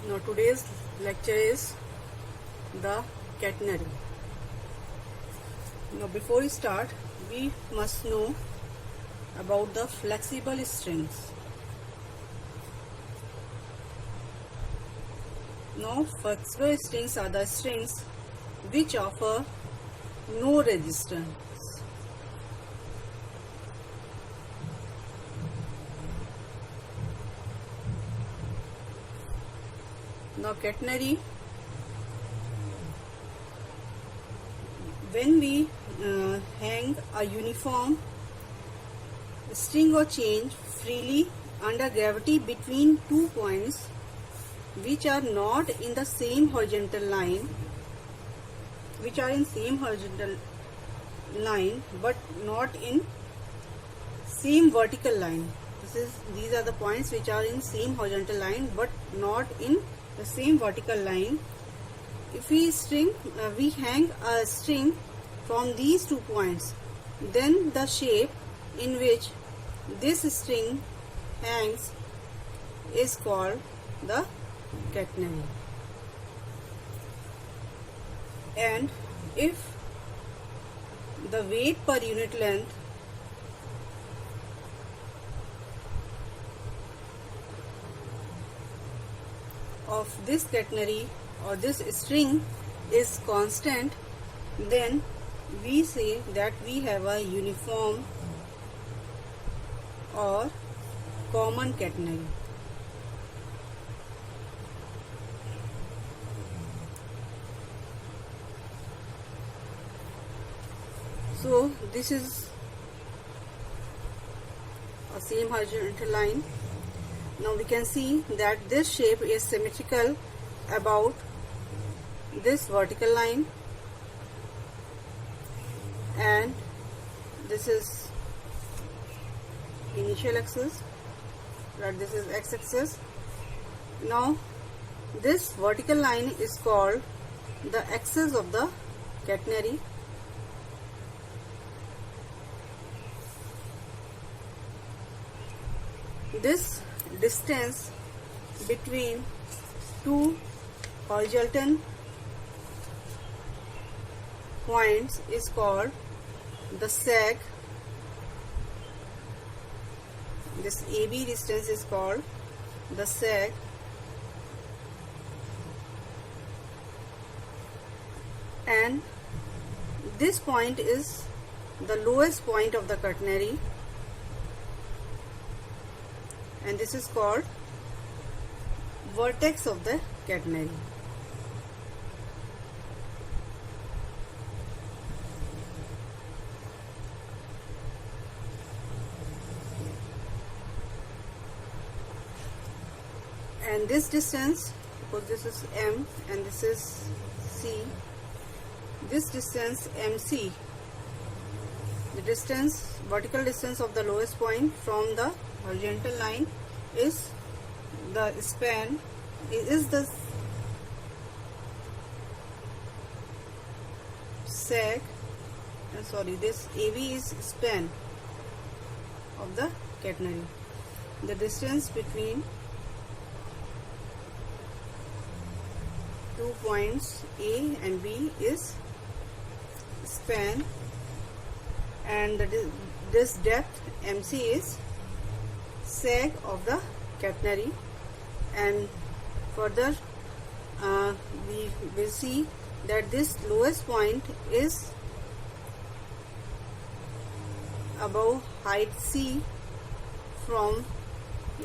Now today's lecture is the catenary. Now before we start, we must know about the flexible strings. Now flexible strings are the strings which offer no resistance. Now catenary, when we hang a uniform string or chain freely under gravity between 2 points which are not in the same horizontal line, but not in same vertical line. These are the points which are in same horizontal line but not in the same vertical line. If we hang a string from these 2 points, then the shape in which this string hangs is called the catenary. And if the weight per unit length of this catenary or this string is constant, then we say that we have a uniform or common catenary. So this is a same horizontal line. Now we can see that this shape is symmetrical about this vertical line, and this is initial axis, right? This is x-axis. Now this vertical line is called the axis of the catenary, this distance between two horizontal points is called the sag. This AB distance is called the sag, and this point is the lowest point of the catenary, and this is called vertex of the catenary. And this distance, because this is M and this is C, this distance MC, the distance, vertical distance of the lowest point from the horizontal line, is the span, is the sag, this AB is span of the catenary. The distance between 2 points A and B is span, and this depth MC is sag of the catenary. And further we will see that this lowest point is above height C from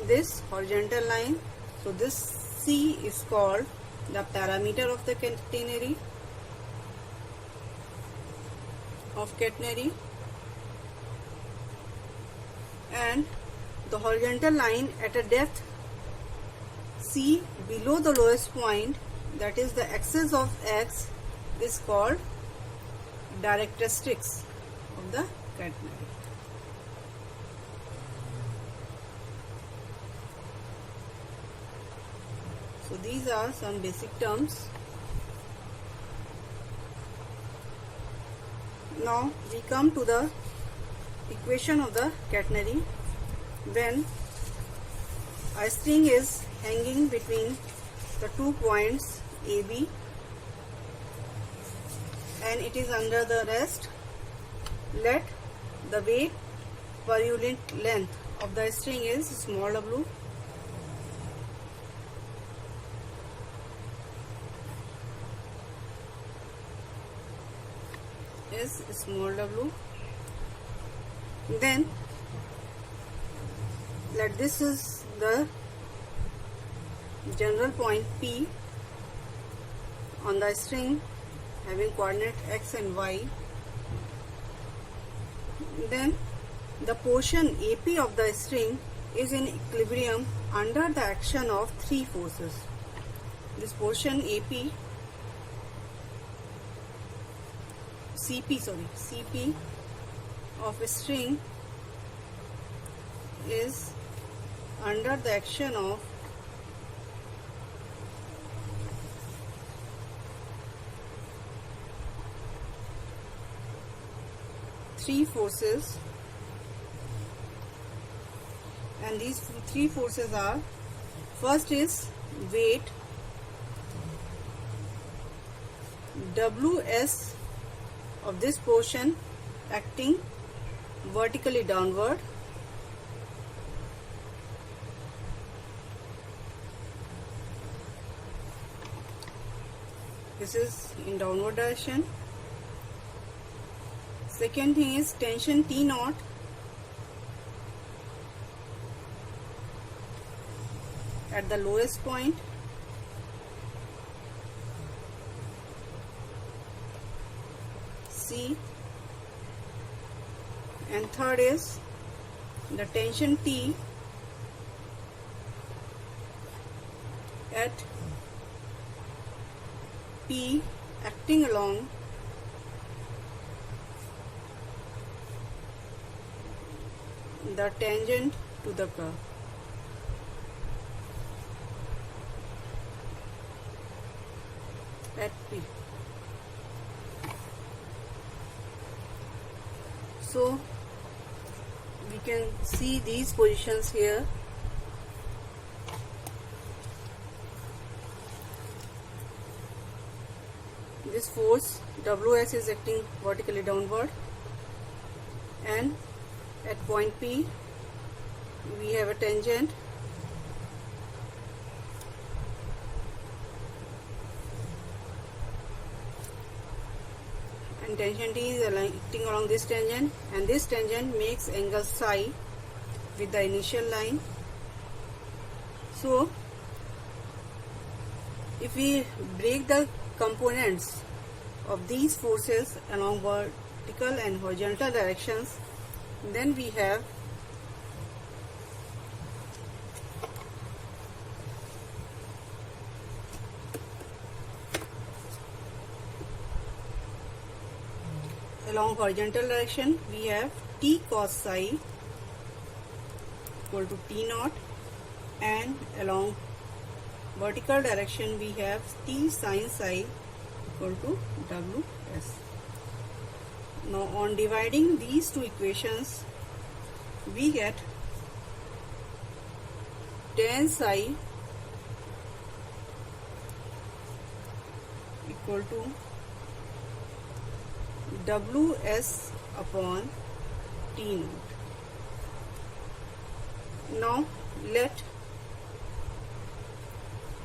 this horizontal line. So this C is called the parameter of the catenary, and the horizontal line at a depth C below the lowest point, that is the axis of X, is called directrix of the catenary. So these are some basic terms. Now we come to the equation of the catenary. When a string is hanging between the 2 points AB, and it is under the rest. Let the weight per unit length of the string is small w, is small w. Then let this is the general point P on the string having coordinate x and y. Then the portion AP of the string is in equilibrium under the action of 3 forces. This portion AP, CP of a string is under the action of three forces, and these 3 forces are: first is weight Ws of this portion acting vertically downward, this is in downward direction. Second thing is tension T naught at the lowest point, C, and third is the tension T at P acting along the tangent to the curve. At P. So we can see these positions here. This force Ws is acting vertically downward, and at point P we have a tangent and tension T is acting along this tangent, and this tangent makes angle psi with the initial line. So if we break the components of these forces along vertical and horizontal directions, then we have along horizontal direction we have T cos psi equal to T naught, and along vertical direction we have T sin psi equal to Ws. Now on dividing these two equations we get tan psi equal to Ws upon T naught. Now let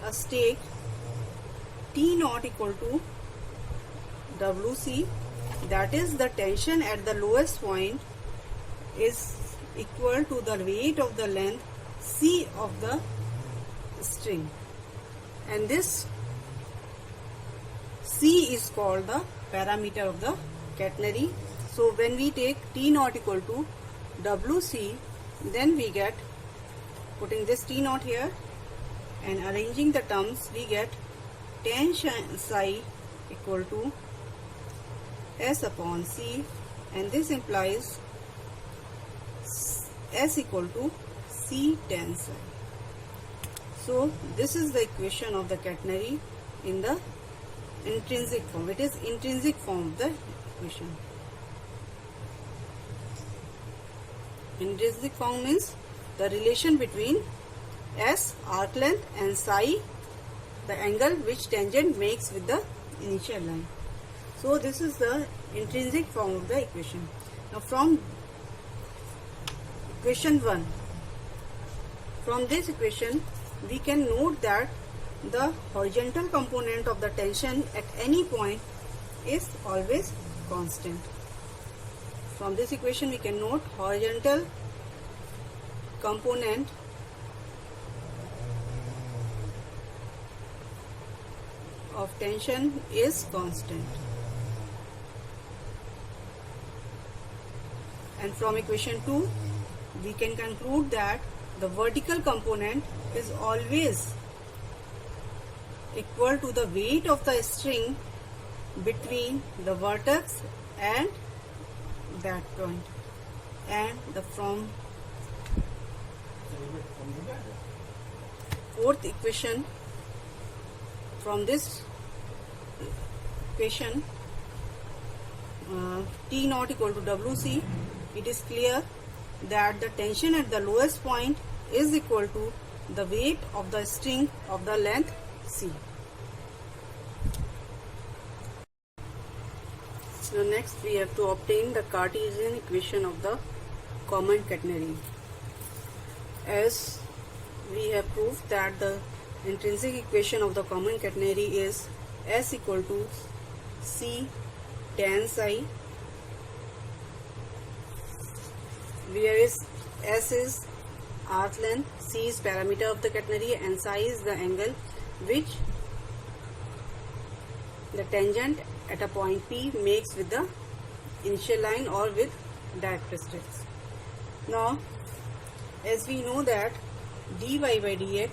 us take T naught equal to Wc, that is the tension at the lowest point is equal to the weight of the length C of the string, and this C is called the parameter of the catenary. So when we take T naught equal to Wc, then we get, putting this T naught here and arranging the terms, we get tan psi equal to S upon C, and this implies S equal to C tan psi. So this is the equation of the catenary in the intrinsic form. It is intrinsic form of the equation. Intrinsic form means the relation between S, arc length, and psi, the angle which tangent makes with the initial line. So this is the intrinsic form of the equation. Now from equation 1, from this equation we can note that the horizontal component of the tension at any point is always constant. From this equation we can note horizontal component of tension is constant. And from equation 2 we can conclude that the vertical component is always equal to the weight of the string between the vertex and that point. And from fourth equation, from this equation T naught equal to WC, it is clear that the tension at the lowest point is equal to the weight of the string of the length C. So next we have to obtain the Cartesian equation of the common catenary. As we have proved that the intrinsic equation of the common catenary is S equal to C tan psi, where S is arc length, C is parameter of the catenary, and psi is the angle which the tangent at a point P makes with the initial line or with directrices. Now, as we know that dy by dx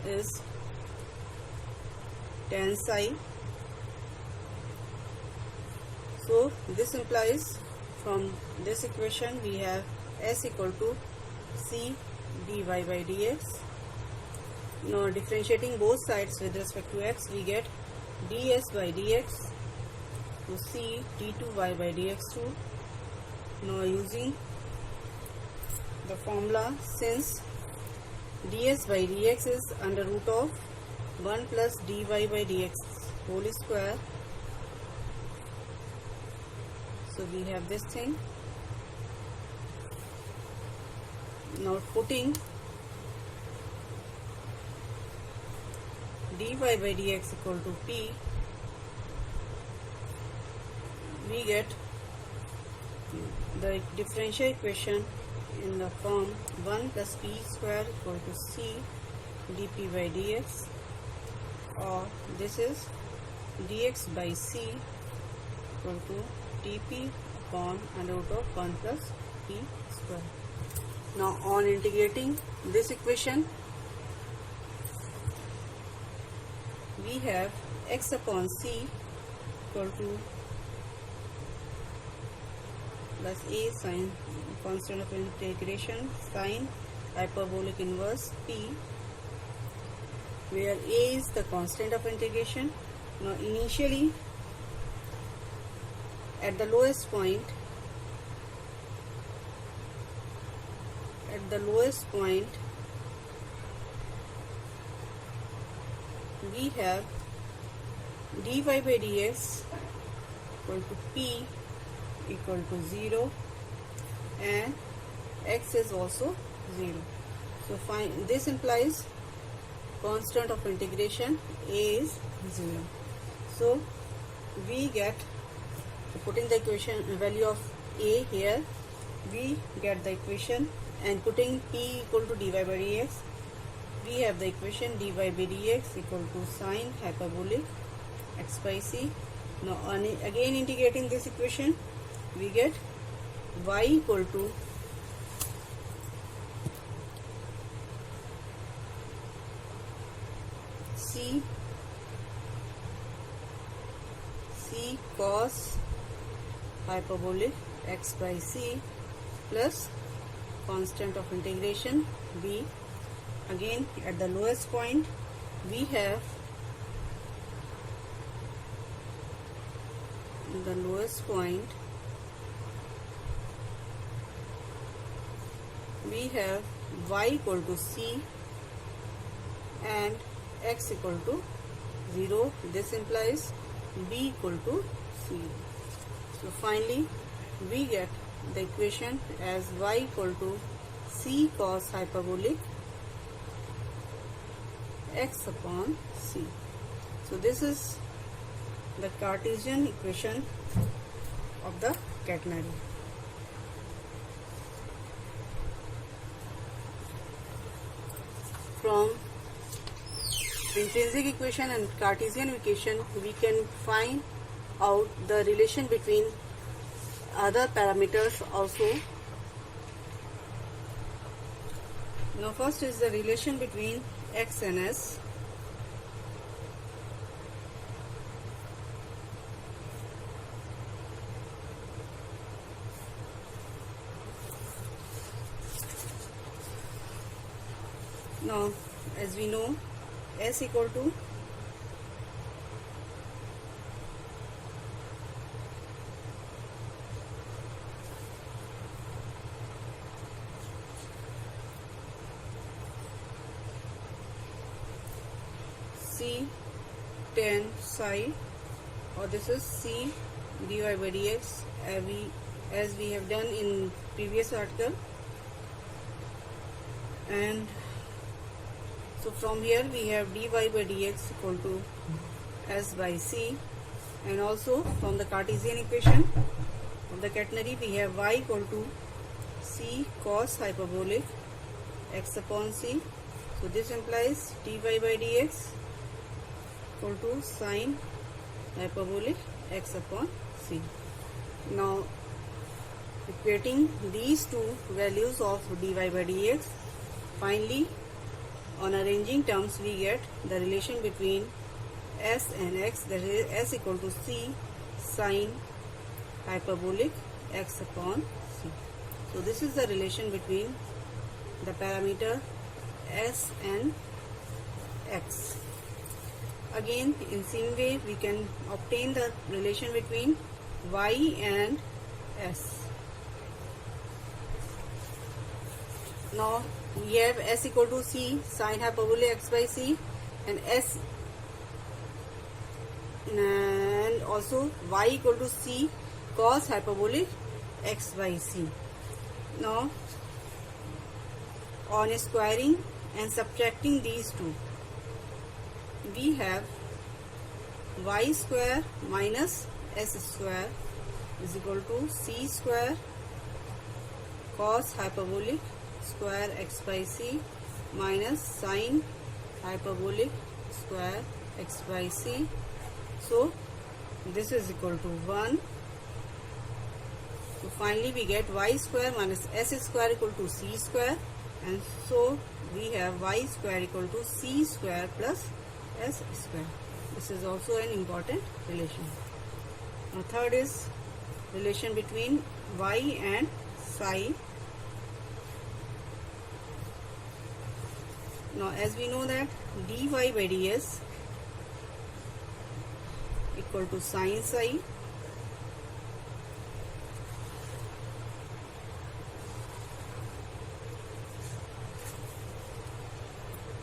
is tan psi, so this implies from this equation we have S equal to C dy by dx. Now differentiating both sides with respect to x, we get ds by dx to C d2y by dx2. Now using the formula, since ds by dx is under root of 1 plus dy by dx whole square, so we have this thing. Now putting dy by dx equal to P, we get the differential equation in the form 1 plus P square equal to C dP by dx, or this is dx by C equal to dP upon under root of 1 plus P square. Now on integrating this equation, we have x upon C equal to plus a sine constant of integration sine hyperbolic inverse P, where a is the constant of integration. Now initially at the lowest point, we have dy by dx equal to P equal to 0 and x is also 0. So this implies constant of integration a is 0. So we get, putting the equation value of a here, we get the equation, and putting P equal to dy by dx, we have the equation dy by dx equal to sine hyperbolic x by c. Now again integrating this equation, we get y equal to c cos hyperbolic x by c plus constant of integration b. Again at the lowest point we have y equal to c, and x equal to 0. This implies b equal to c. So finally we get the equation as y equal to c cos hyperbolic x upon c. So this is the Cartesian equation of the catenary. From intrinsic equation and Cartesian equation, we can find out the relation between other parameters also. Now first is the relation between x and s. Now as we know, s equal to c tan psi, or this is c dy by dx as we have done in previous article. And so from here we have dy by dx equal to s by c, and also from the Cartesian equation of the catenary we have y equal to c cos hyperbolic x upon c. So this implies dy by dx equal to sine hyperbolic x upon c. Now equating these two values of dy by dx, finally on arranging terms we get the relation between s and x, that is s equal to c sine hyperbolic x upon c. So this is the relation between the parameter s and x. Again, in same way we can obtain the relation between y and s. Now we have s equal to c sine hyperbolic x by c, and s and also y equal to c cos hyperbolic x by c. Now on squaring and subtracting these two, we have y square minus s square is equal to c square cos hyperbolic square x by c minus sine hyperbolic square x by c. So this is equal to 1. So finally we get y square minus s square equal to c square, and so we have y square equal to c square plus s square. This is also an important relation. Now third is relation between y and psi. Now as we know that dy by ds equal to sine psi,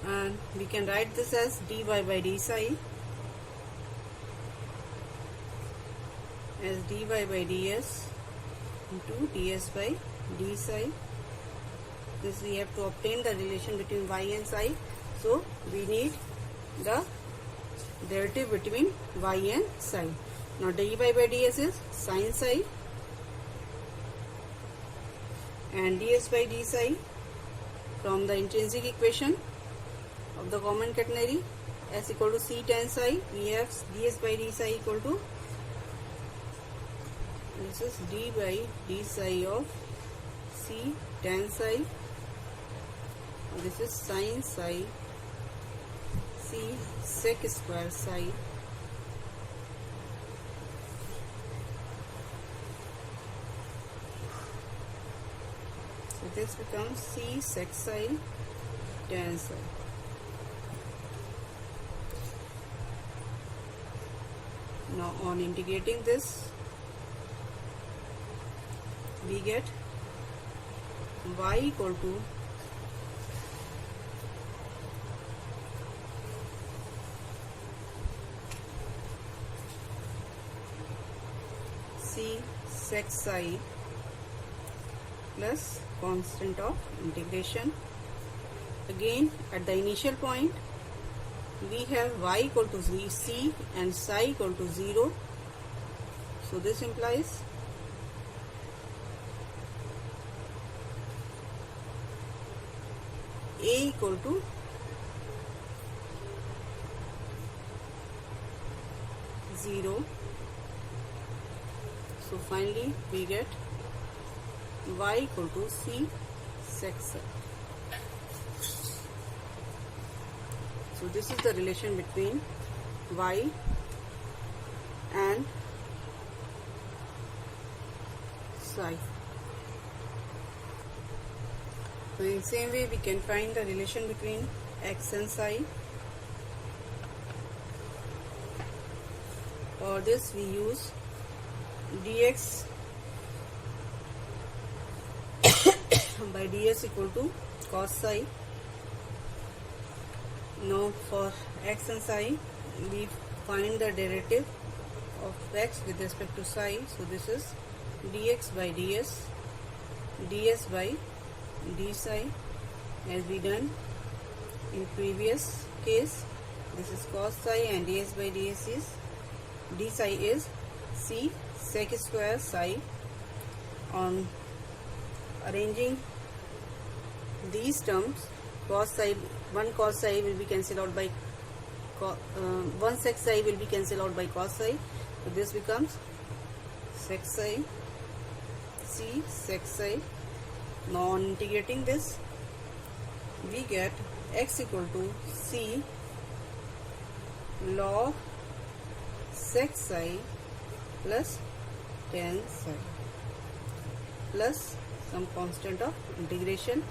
and we can write this as dy by d psi as dy by ds into ds by d psi. This we have to obtain the relation between y and psi, so we need the derivative between y and psi. Now dy by ds is sine psi, and ds by d psi from the intrinsic equation of the common catenary s equal to c tan psi, we have ds by d psi equal to, this is d by d psi of c tan psi, this is sine psi c sec square psi. So this becomes c sec psi tan psi. Now on integrating this, we get y equal to C sec psi plus constant of integration. Again, at the initial point we have y equal to c and psi equal to 0. So this implies a equal to zero. So finally we get y equal to c sec psi. So this is the relation between y and psi. So in the same way we can find the relation between x and psi. For this we use dx by ds equal to cos psi. Now for x and psi we find the derivative of x with respect to psi. So this is dx by ds, ds by d psi, as we done in previous case. This is cos psi and ds by ds is d psi is c sec square psi. On arranging these terms, cos psi, one cos psi will be cancelled out by one sec psi will be cancelled out by cos psi. So this becomes sec psi, c sec psi. Now on integrating this we get x equal to c log sec psi plus tan psi plus some constant of integration.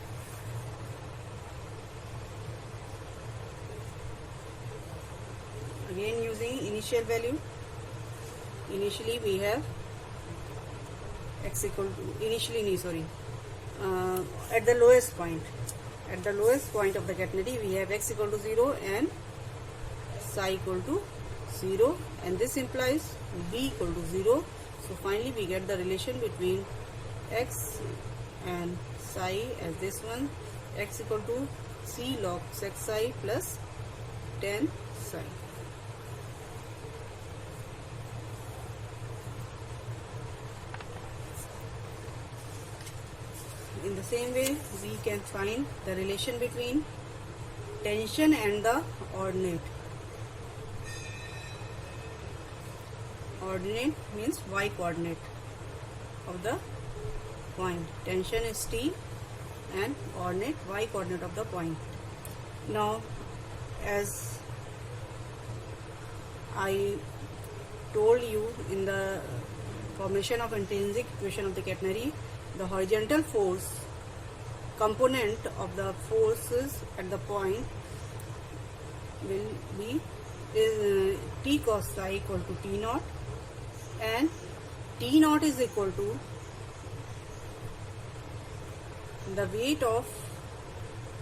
Again using initial value, initially we have x equal to at the lowest point of the catenary we have x equal to 0 and psi equal to 0, and this implies b equal to 0. So finally we get the relation between x and psi as this one, x equal to c log sec psi plus tan psi. In the same way we can find the relation between tension and the ordinate. Ordinate means y coordinate of the point. Tension is t and ordinate y coordinate of the point. Now as I told you in the formation of intrinsic equation of the catenary, the horizontal force component of the forces at the point will be T cos psi equal to T naught, and T naught is equal to the weight of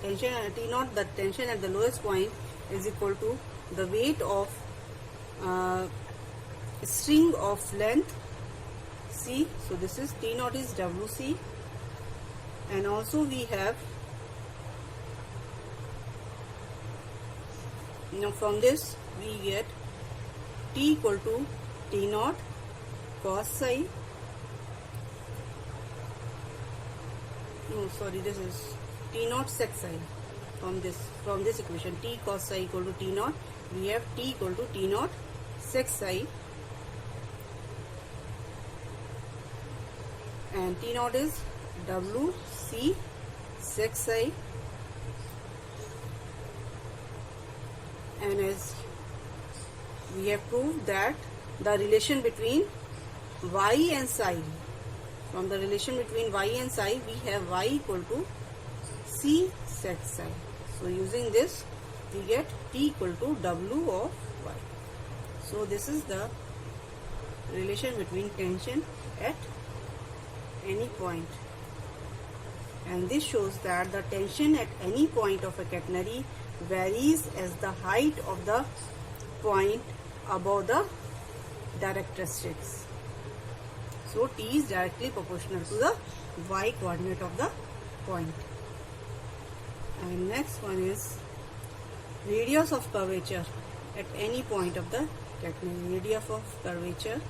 tension. T naught, the tension at the lowest point, is equal to the weight of string of length C. So this is T naught is WC, and also we have, now from this we get T equal to T naught cos psi, this is T naught sec psi. From this equation, T cos psi equal to T naught, we have T equal to T naught sec psi, and T naught is WC sec psi, and as we have proved that the relation between y and psi, from the relation between y and psi we have y equal to c sec psi. So using this we get T equal to W of y. So this is the relation between tension at any point, and this shows that the tension at any point of a catenary varies as the height of the point above the directrices. So t is directly proportional to the y coordinate of the point. And next one is radius of curvature at any point of the catenary. Radius of curvature.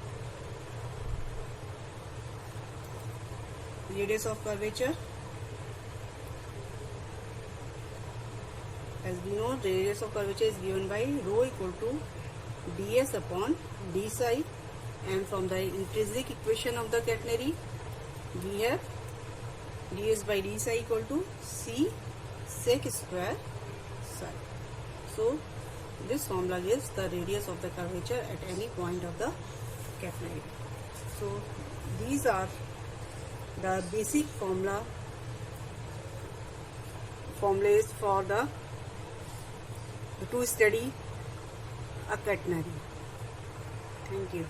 Radius of curvature. As we know, radius of curvature is given by rho equal to ds upon d psi, and from the intrinsic equation of the catenary we have ds by d psi equal to c sec square psi. So this formula gives the radius of the curvature at any point of the catenary. So these are the basic formulas for to study a catenary. Thank you.